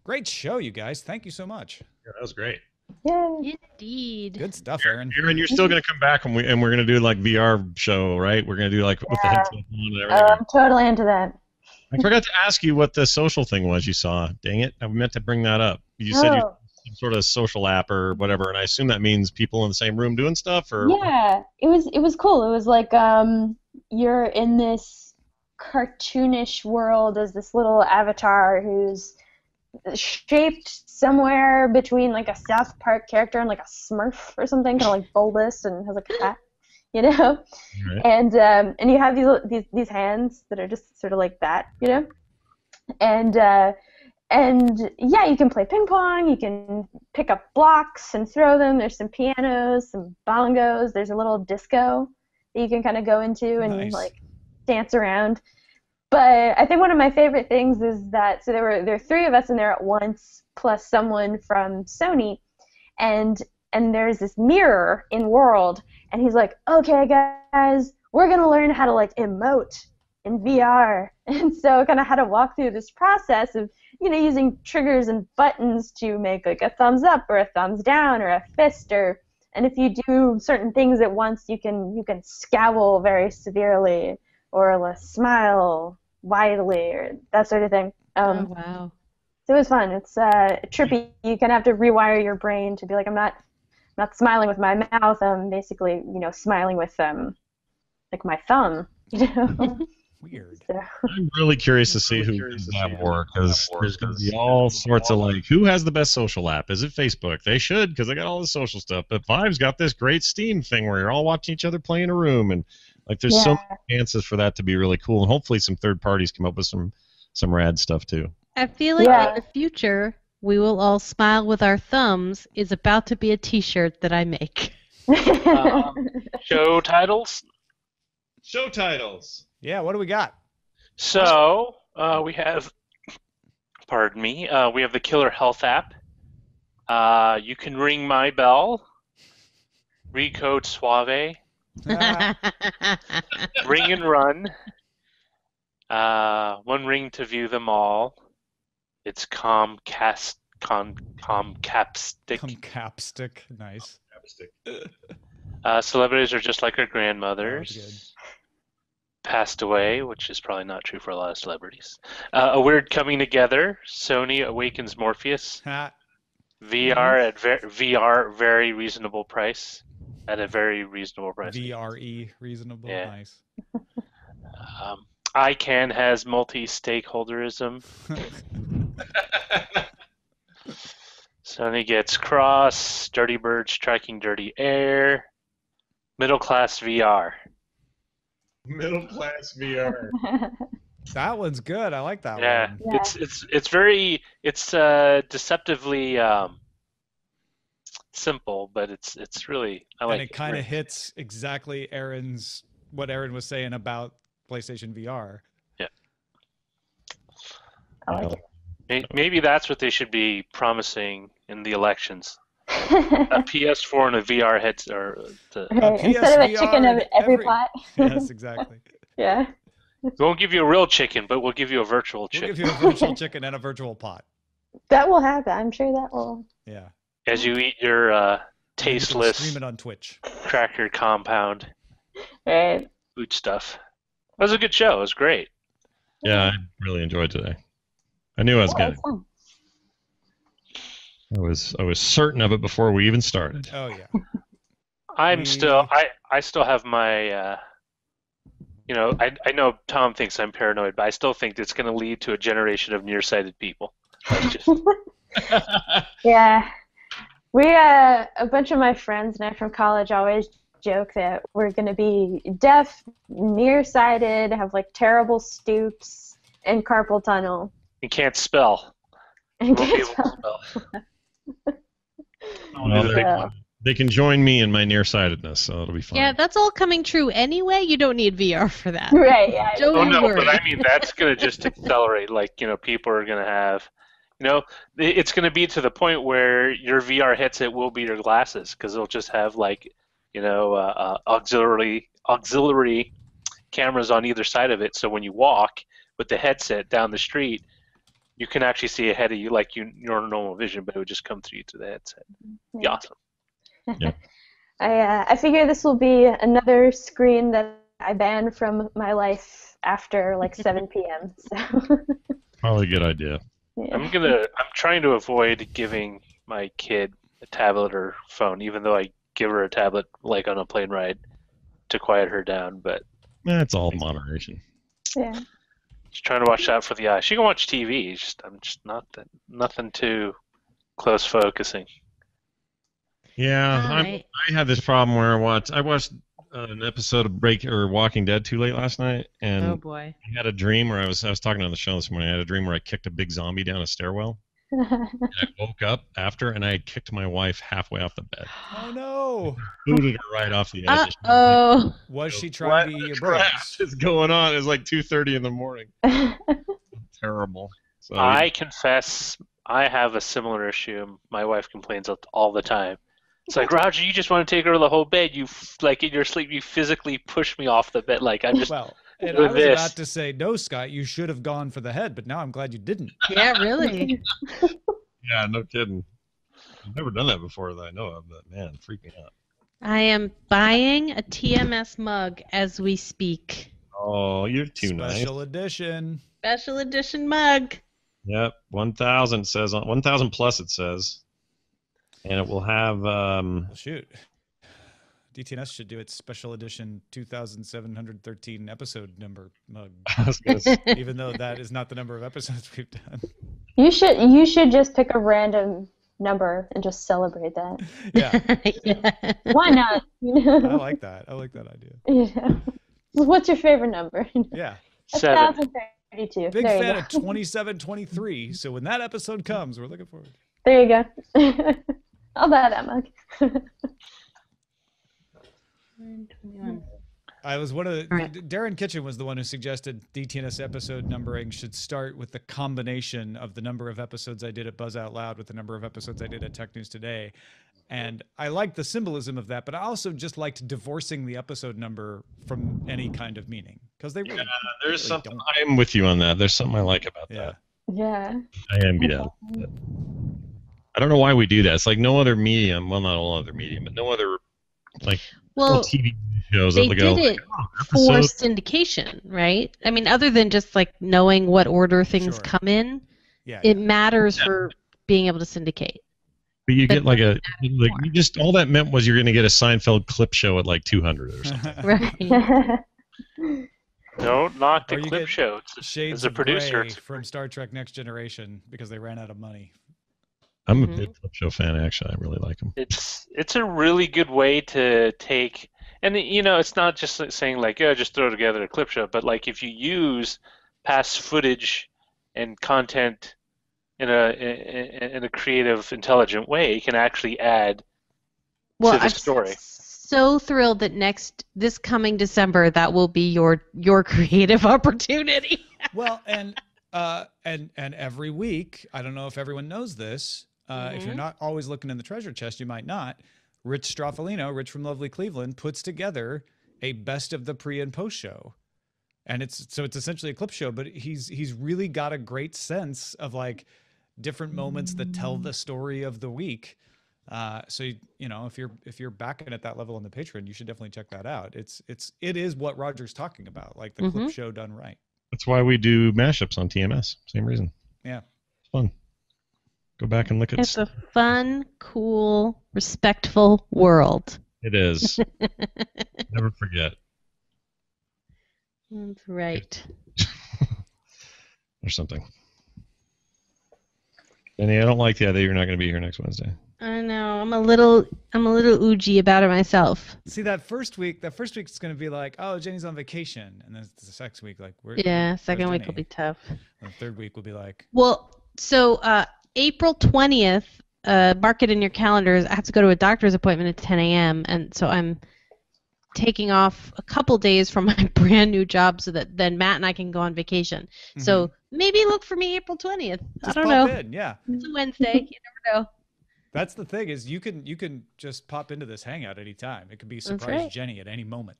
Great show, you guys. Thank you so much. Yeah, that was great. Yay. Indeed. Good stuff, Aaron. Aaron, you're still gonna come back and we're gonna do like VR show, right? We're gonna do like with the Yeah. headset on and everything. I'm totally into that. I forgot to ask you what the social thing was you saw. Dang it, I meant to bring that up. You said you Oh. some sort of social app or whatever, and I assume that means people in the same room doing stuff, or Yeah, it was cool. It was like you're in this cartoonish world as this little avatar who's shaped somewhere between like a South Park character and like a Smurf or something, kind of like bulbous and has like a hat, you know. Right. And you have these hands that are just sort of like that, you know. And yeah, you can play ping pong. You can pick up blocks and throw them. There's some pianos, some bongos. There's a little disco that you can kind of go into and Nice. like dance around. But I think one of my favorite things is that there were three of us in there at once, plus someone from Sony, and there's this mirror in World, and he's like, okay guys, we're gonna learn how to like emote in VR, and so kind of how to walk through this process of using triggers and buttons to make like a thumbs up or a thumbs down or a fist, and if you do certain things at once, you can scowl very severely or smile widely or that sort of thing. Oh, wow. So it was fun. It's trippy. You kind of have to rewire your brain to be like, I'm not smiling with my mouth. I'm basically, smiling with like my thumb. Weird. So. I'm really curious to see who does that work, because there's going to be all sorts of like, who has the best social app? Is it Facebook? They should, because they got all the social stuff. But Vive's got this great Steam thing where you're all watching each other play in a room, and like there's so many chances for that to be really cool, and hopefully some third parties come up with some rad stuff too. I feel like in the future, we will all smile with our thumbs is about to be a T-shirt that I make. Show titles? Show titles. Yeah, what do we got? So, we have, pardon me, we have the Killer Health app. You can ring my bell. Recode Suave. Ring and run. One ring to view them all. It's Comcapstick. Comcapstick. Nice. Celebrities are just like our That was grandmothers. good. Passed away, which is probably not true for a lot of celebrities. A weird coming together. Sony awakens Morpheus. Ha. VR at VR very reasonable price. At a very reasonable price. VRE, reasonable. Yeah. Nice. ICANN has multi-stakeholderism. Sony gets Cross. Dirty Bird striking Dirty Air. Middle class VR. Middle class VR. That one's good. I like that Yeah, one. Yeah. it's very deceptively simple, but it's really I like And it kind of hits exactly what Aaron was saying about PlayStation VR. I like Maybe that's what they should be promising in the elections. A it. PS4 and a VR headset. Right. Instead of a chicken of every pot. Yes, exactly. Yeah. We won't give you a real chicken, but we'll give you a virtual We'll chicken. give you a virtual chicken and a virtual pot. That will happen. I'm sure that will. Yeah. As you eat your And you can tasteless stream it on Twitch. cracker compound Right. food stuff. That was a good show. It was great. Yeah, I really enjoyed today. I knew I was Yeah, good. it's fun. I was certain of it before we even started. Oh yeah. I still have my I know Tom thinks I'm paranoid, but I still think it's going to lead to a generation of nearsighted people. That's just Yeah. We, a bunch of my friends and I from college always joke that we're going to be deaf, nearsighted, have like terrible stoops, and carpal tunnel. you can't spell. And Won't be able to spell. Well, they can join me in my nearsightedness, so it'll be fun. Yeah, that's all coming true anyway. You don't need VR for that. Right, yeah. Don't Oh no, worry. but I mean that's going to just accelerate. Like people are going to have, it's going to be to the point where your VR headset will be your glasses because it'll just have auxiliary cameras on either side of it. So when you walk with the headset down the street, you can actually see ahead of you like your normal vision, but it would just come through you to the headset. Be awesome. Yeah. I figure this will be another screen that I ban from my life after like 7 p.m. So Probably a good idea. yeah. I'm trying to avoid giving my kid a tablet or phone, even though I give her a tablet like on a plane ride to quiet her down. But It's all moderation. Yeah. just trying to watch out for the eyes. She can watch TV. I'm just nothing too close focusing. Yeah, Alright. I had this problem where I watched an episode of Walking Dead too late last night, and Oh boy. I had a dream where I was talking on the show this morning. I had a dream where I kicked a big zombie down a stairwell. And I woke up after, and I had kicked my wife halfway off the bed. Oh no! Booted her right off the edge. Uh-oh. Was she trying to eat your Crap brains? is going on? It's like 2:30 in the morning. Terrible. So I confess, I have a similar issue. My wife complains all the time. It's like, Roger, you just want to take her to the whole bed. Like in your sleep, you physically push me off the bed. Like I'm just Well, and with I was this. about to say, no, Scott, you should have gone for the head, but now I'm glad you didn't. Yeah, really. yeah, no kidding. I've never done that before that I know of, but man, freak me out. I am buying a TMS mug as we speak. Oh, you're too nice. Special edition. Special edition mug. Yep, 1,000 says 1,000 plus it says, and it will have. Well, shoot. DTNS should do its special edition 2,713 episode number mug, I was gonna say, even though that is not the number of episodes we've done. You should just pick a random number and just celebrate that. Yeah, Yeah. Why not? I like that. I like that idea. Yeah. What's your favorite number? Yeah. 7. 1,032. Big There you fan go. of 2723. So when that episode comes, we're looking forward. There you go. I'll buy that mug. I was one of the, All right. Darren Kitchen was the one who suggested DTNS episode numbering should start with the combination of the number of episodes I did at Buzz Out Loud with the number of episodes I did at Tech News Today. And I liked the symbolism of that, but I also just liked divorcing the episode number from any kind of meaning because they really, there's really something. don't. I'm with you on that. There's something I like about Yeah. that. Yeah. I am, yeah. I don't know why we do that. It's like no other medium. Well, not all other medium, but no other like Well, TV shows. they that go, did it for syndication, right? I mean, other than just like knowing what order things Sure. come in, Yeah. it matters for being able to syndicate. But you But get like more. you just all that meant was you're going to get a Seinfeld clip show at like 200 or something. Right. No, not Or the you clip get show. Shades As a of producer, Grey from Star Trek Next Generation because they ran out of money. I'm a Mhm. big clip show fan. Actually, I really like them. it's a really good way to take, and it's not just like saying like, oh, just throw together a clip show, but like if you use past footage and content in a creative, intelligent way, it can actually add Well, to the I'm story. so thrilled that this coming December that will be your creative opportunity. Well, and every week, I don't know if everyone knows this. If you're not always looking in the treasure chest, you might not. Rich Straffolino, Rich from lovely Cleveland, puts together a best of the pre and post show, and it's essentially a clip show. But he's really got a great sense of like different moments that tell the story of the week. So if you're backing at that level on the Patreon, you should definitely check that out. It is what Roger's talking about, like the clip show done right. That's why we do mashups on TMS. Same reason. Yeah. It's fun. Go back and look at It's a fun, cool, respectful world. It is. Never forget. That's right. Or something. Benny, I don't like the idea you're not going to be here next Wednesday. I know. I'm a little oogie about it myself. See, that first week it's going to be like, oh, Jenny's on vacation, and then the next week, like, Yeah, second where's week will Jenny? be tough. And the third week will be like, Well, so April 20th, mark it in your calendars. I have to go to a doctor's appointment at 10 a.m. and so I'm taking off a couple days from my brand new job so that then Matt and I can go on vacation. So maybe look for me April 20th. I just don't pop know. in. Yeah, It's a Wednesday. You never know. that's the thing is you can just pop into this hangout anytime. It could be surprise right. Jenny at any moment.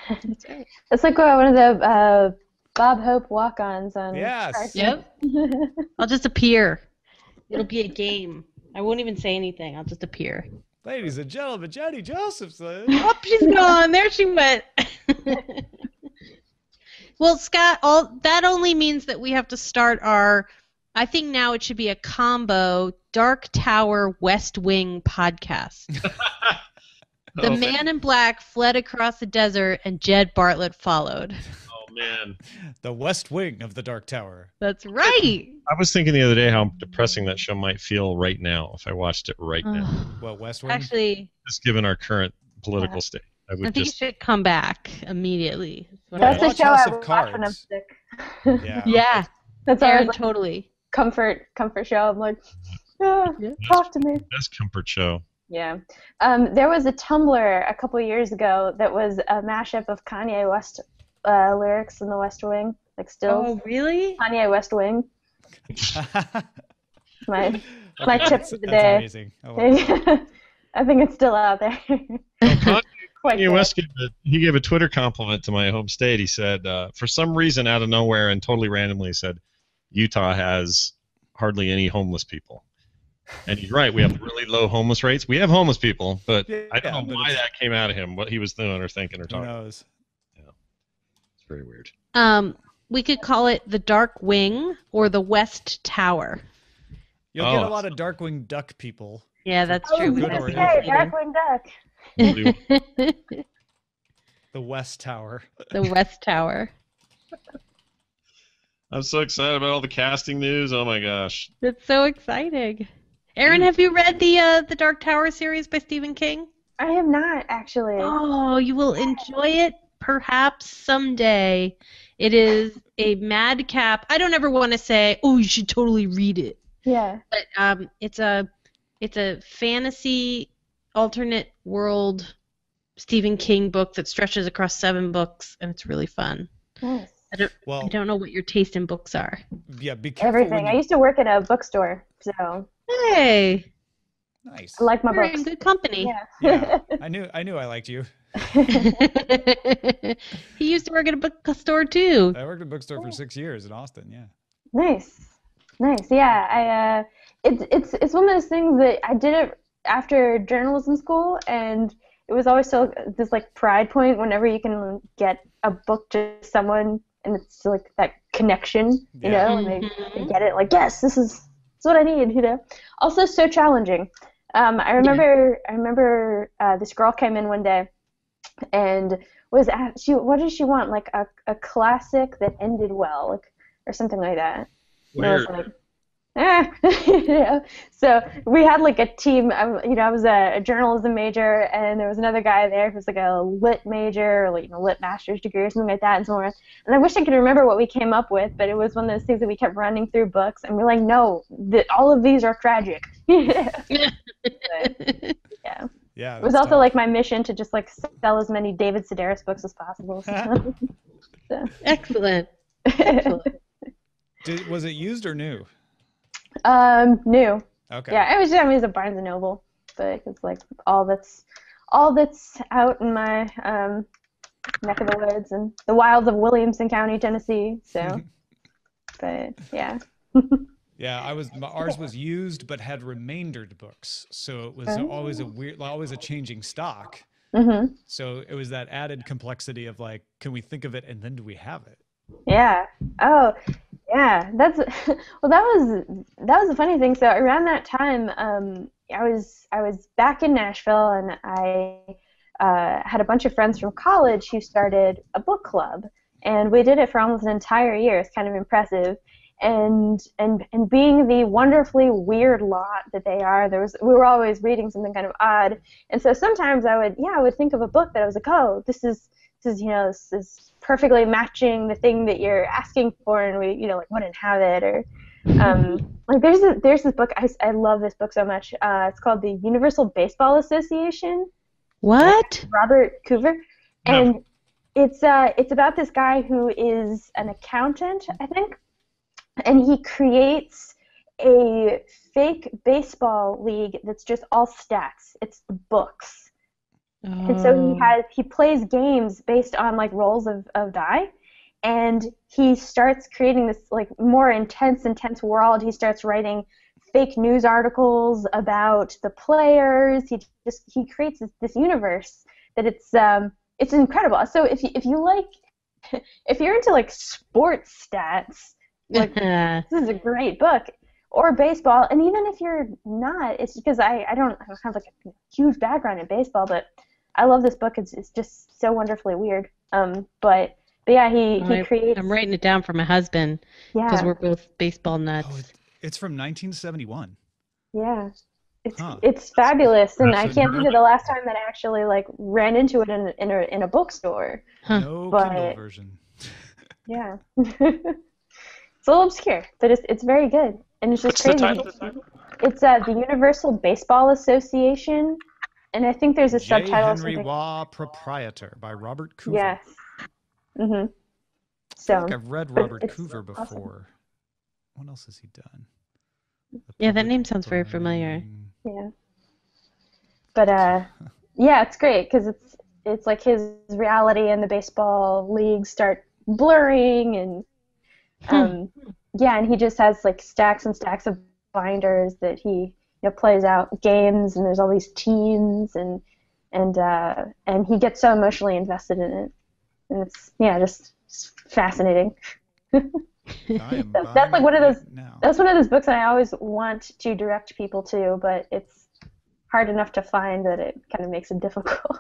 That's right. It's like one of the Bob Hope walk-ons on. Yes. Yep. I'll just appear. It'll be a game. I won't even say anything. I'll just appear. Ladies and gentlemen, Jenny Josephson. Oh, she's gone. There she went. Well, Scott, that only means that we have to start our. I think now it should be a combo Dark Tower West Wing podcast. The Man in Black fled across the desert, and Jed Bartlett followed. Oh man, The West Wing of the Dark Tower. That's right. I was thinking the other day how depressing that show might feel right now if I watched it right now. Well, West Wing? Actually, Just given our current political state, I would I think just. you should come back immediately. That's the Watch show House I of would watch when I'm Cards. sick. Yeah. Yeah, That's Aaron, always like totally. comfort show. I'm like, Yeah. talk to me. Best comfort show. Yeah. There was a Tumblr a couple years ago that was a mashup of Kanye West lyrics in the West Wing, like still Oh, really? Kanye West Wing. My tip of the That's day. amazing. I love it. I think it's still out there. Quite Kanye good. West gave a Twitter compliment to my home state. He said, for some reason, out of nowhere and totally randomly, he said, Utah has hardly any homeless people. And he's right. We have really low homeless rates. We have homeless people, but I don't know but why that came out of him, what he was doing or thinking or Who talking. knows? It's very weird. We could call it the Dark Wing or the West Tower. You'll get a Oh. lot of Darkwing Duck people. Yeah, that's Oh, true. We good have or to evil. hey, do that Darkwing Duck. The West Tower. later. The West Tower. I'm so excited about all the casting news. Oh my gosh. It's so exciting. Aaron, have you read the Dark Tower series by Stephen King? I have not actually. Oh, you will enjoy it perhaps someday. It is a madcap. I don't ever want to say, "Oh, you should totally read it," Yeah. but it's a fantasy alternate world Stephen King book that stretches across 7 books, and it's really fun. Nice. I Well, don't know what your taste in books are. yeah, be careful Everything. when I you... used to work at a bookstore, so Hey, Nice. I like my you're books. in good company. Yeah. Yeah, I knew I liked you. He used to work at a bookstore too. I worked at a bookstore for 6 years in Austin, yeah. Nice. Yeah, it's one of those things that I did it after journalism school, and it was always so this like pride point whenever you can get a book to someone and it's like that connection, you Yeah. know, and they get it like, yes, this is what I need, you know. Also so challenging. I remember this girl came in one day and was asked, what did she want? Like a classic that ended well, like or something like that. And I was Weird. like, you know. So we had like a team. I was a journalism major, and there was another guy there who was like a lit major, or like lit master's degree or something like that, and so on. And I wish I could remember what we came up with, but it was one of those things that we kept running through books, and we're like, no, all of these are tragic. But, yeah. Yeah. It was also like my mission to just like sell as many David Sedaris books as possible. So. Excellent. Excellent. Was it used or new? New. Okay. Yeah, it was a Barnes and Noble, but it's like all that's out in my neck of the woods and the wilds of Williamson County, Tennessee. So, but yeah. Yeah, ours was used but had remaindered books, so it was always a changing stock. Mhm. So it was that added complexity of like, can we think of it and then do we have it? Yeah. Oh, yeah. That's well. That was a funny thing. So around that time, I was back in Nashville, and I had a bunch of friends from college who started a book club, and we did it for almost an entire year. It's kind of impressive. And being the wonderfully weird lot that they are, we were always reading something kind of odd. And so sometimes I would think of a book that I was like, oh, this is perfectly matching the thing that you're asking for, and we like wouldn't have it. Or like there's this book, I love this book so much. It's called the Universal Baseball Association. What? Robert Coover, No. and it's about this guy who is an accountant, I think, and he creates a fake baseball league that's just all stats. It's the books. And so he plays games based on like rolls of die, and he starts creating this like more intense world. He starts writing fake news articles about the players. He creates this universe that it's incredible. So if you like, if you're into like sports stats, like this is a great book. Or baseball, and even if you're not, it's because I don't have like a huge background in baseball, but I love this book. It's just so wonderfully weird. But yeah, he creates. I'm writing it down for my husband because we're both baseball nuts. Oh, it's from 1971. Yeah, it's fabulous, and I can't think of the last time that I actually like ran into it in a bookstore. No Kindle version. Yeah, it's a little obscure, but it's very good, and it's just crazy. It's the Universal Baseball Association, and I think there's a subtitle. Henry Waugh Proprietor by Robert Coover. Yes. Mhm. So I feel like I've read Robert Coover before. Awesome. What else has he done? Yeah, that name sounds very familiar. Yeah. But yeah, it's great because it's like his reality and the baseball leagues start blurring, and yeah, and he just has like stacks and stacks of binders that he plays out games, and there's all these teams, and he gets so emotionally invested in it, and it's just fascinating. That's like one of those. That's one of those books that I always want to direct people to, but it's hard enough to find that it kind of makes it difficult.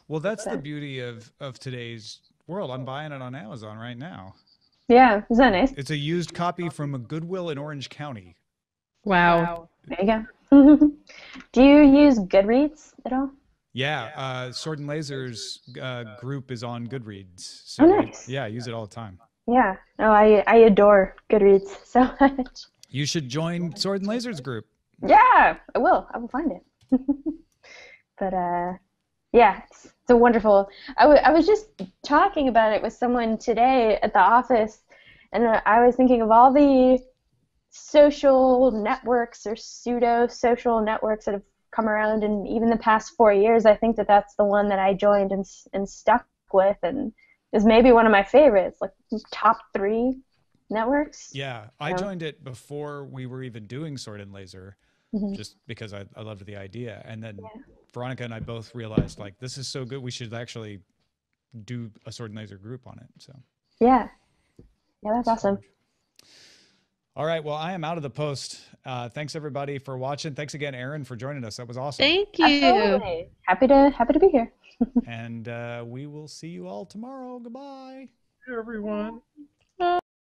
Well, that's the beauty of today's world. I'm buying it on Amazon right now. Yeah, is that nice? It's a used copy from a Goodwill in Orange County. Wow. There you go. Do you use Goodreads at all? Yeah, Sword and Laser's group is on Goodreads. So nice. Yeah, I use it all the time. Yeah. Oh, I adore Goodreads so much. You should join Sword and Laser's group. Yeah, I will. I will find it. But yeah, it's a wonderful. I was just talking about it with someone today at the office, and I was thinking of all the social networks or pseudo-social networks that have come around in even the past 4 years. I think that's the one that I joined and stuck with, and is maybe one of my favorites, like top 3 networks. Yeah, I joined it before we were even doing Sword and Laser, just because I loved the idea. And then Veronica and I both realized, like, this is so good, we should actually do a Sword and Laser group on it. So yeah, that's awesome. All right, well, I am out of the post. Thanks everybody for watching. Thanks again, Erin, for joining us. That was awesome. Thank you. Absolutely. Happy to be here. And we will see you all tomorrow. Goodbye. Hey, everyone.